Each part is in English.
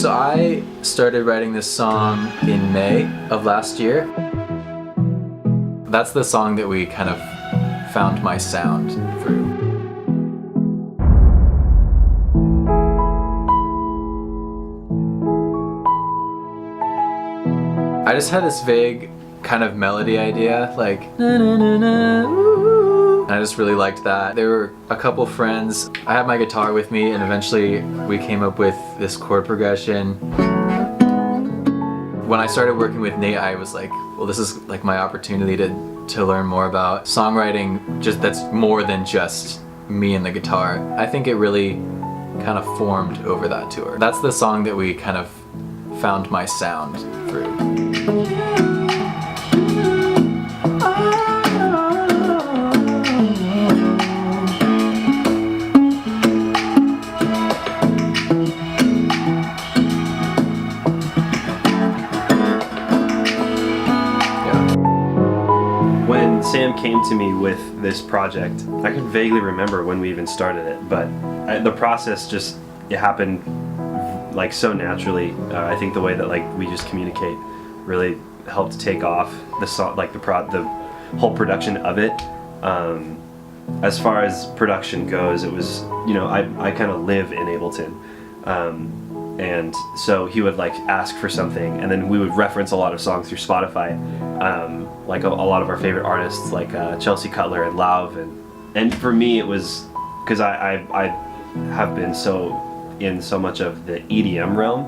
So I started writing this song in May of last year. That's the song that we kind of found my sound through. I just had this vague kind of melody idea, like na na na na, ooh. And I just really liked that. There were a couple friends. I had my guitar with me, and eventually we came up with this chord progression. When I started working with Nate, I was like, well, this is like my opportunity to learn more about songwriting, just that's more than just me and the guitar. I think it really kind of formed over that tour. That's the song that we kind of found my sound through. When Sam came to me with this project, I can vaguely remember when we even started it, but the process just, it happened like so naturally. I think the way that like we just communicate really helped take off the song, like the whole production of it. As far as production goes, it was, you know, I kind of live in Ableton, and so he would like ask for something, and then we would reference a lot of songs through Spotify, like a lot of our favorite artists, like Chelsea Cutler and Lauv, and for me it was because I have been in so much of the EDM realm,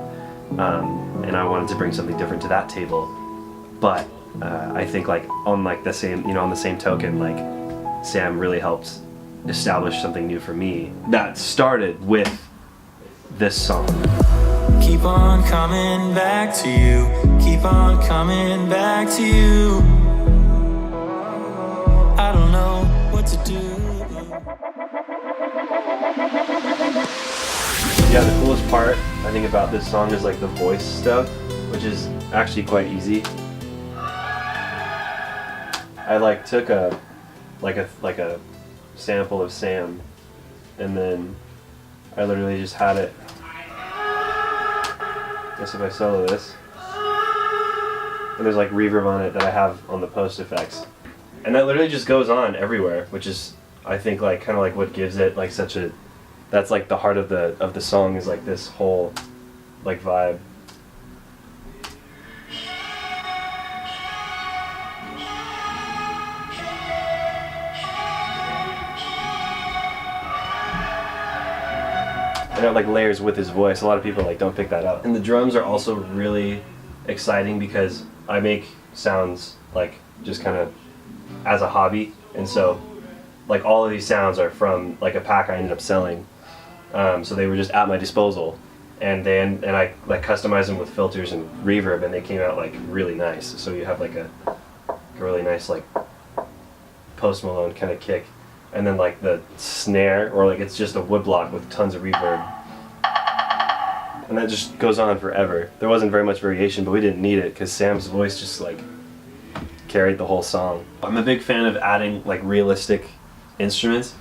and I wanted to bring something different to that table. But I think like on like the same, you know, on the same token, like Sam really helped establish something new for me that started with this song. Keep on coming back to you. Keep on coming back to you. I don't know what to do. Yeah, the coolest part I think about this song is like the voice stuff, which is actually quite easy. I like took a sample of Sam, and then I literally just had it. I guess if I solo this, and there's like reverb on it that I have on the post effects, and that literally just goes on everywhere, which is I think like kind of like what gives it like such a, that's like the heart of the song, is like this whole like vibe. And it like layers with his voice. A lot of people like don't pick that up. And the drums are also really exciting because I make sounds like just kind of as a hobby, and so like all of these sounds are from like a pack I ended up selling. So they were just at my disposal, and I like customized them with filters and reverb, and they came out like really nice. So you have like a really nice like Post Malone kind of kick, and then like the snare, or like it's just a woodblock with tons of reverb, and that just goes on forever. There wasn't very much variation, but we didn't need it because Sam's voice just like carried the whole song. I'm a big fan of adding like realistic instruments,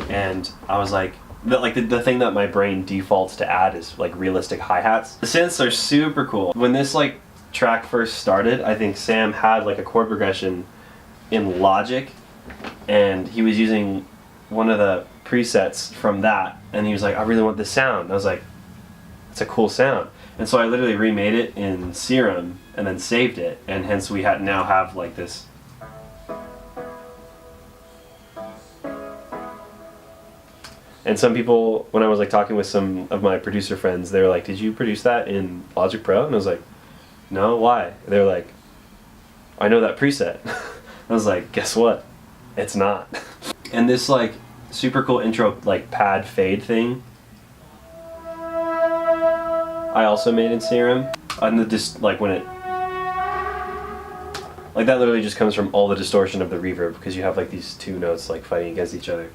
and I was like, the thing that my brain defaults to add is like realistic hi-hats. The synths are super cool. When this like track first started, I think Sam had like a chord progression in Logic, and he was using one of the presets from that, and he was like, I really want this sound. And I was like, it's a cool sound. And so I literally remade it in Serum and then saved it, and hence we now have like this. And some people, when I was like talking with some of my producer friends, they were like, did you produce that in Logic Pro? And I was like, no, why? They were like, I know that preset. I was like, guess what? It's not. And this like super cool intro like pad fade thing, I also made in Serum. And like when it, like that literally just comes from all the distortion of the reverb, because you have like these two notes like fighting against each other.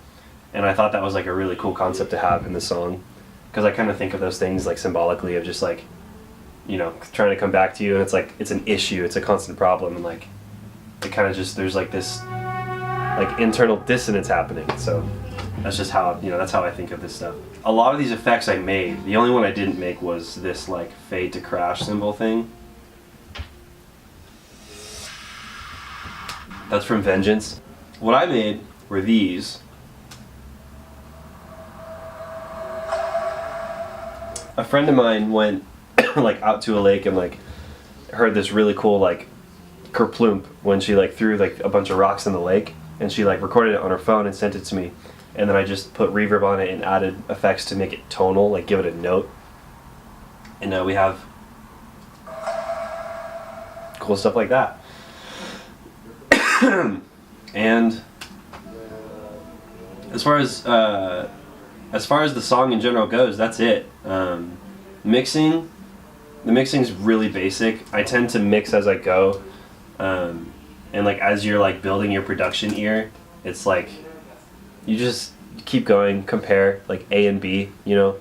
And I thought that was like a really cool concept to have in the song, because I kind of think of those things like symbolically of just like, you know, trying to come back to you, and it's like it's an issue, it's a constant problem, and like it kind of just, there's like this like internal dissonance happening. So that's just how, you know, that's how I think of this stuff. a lot of these effects I made. The only one I didn't make was this like fade to crash cymbal thing. That's from Vengeance. What I made were these. A friend of mine went like out to a lake and like heard this really cool like kerplump when she like threw like a bunch of rocks in the lake, and she like recorded it on her phone and sent it to me, and then I just put reverb on it and added effects to make it tonal, like give it a note. And now we have cool stuff like that. And as far as the song in general goes, that's it. The mixing's really basic. I tend to mix as I go, and like as you're like building your production ear, it's like you just keep going, compare like A and B. You know,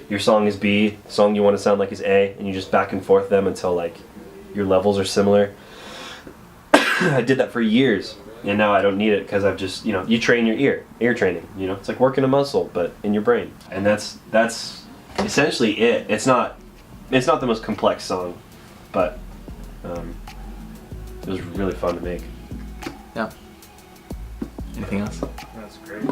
your song is B, song you want to sound like is A, and you just back and forth them until like your levels are similar. I did that for years, and now I don't need it because I've just, you know, you train your ear training. You know, it's like working a muscle, but in your brain, and that's essentially it. It's not the most complex song, but it was really fun to make. Yeah. Anything else? That's great.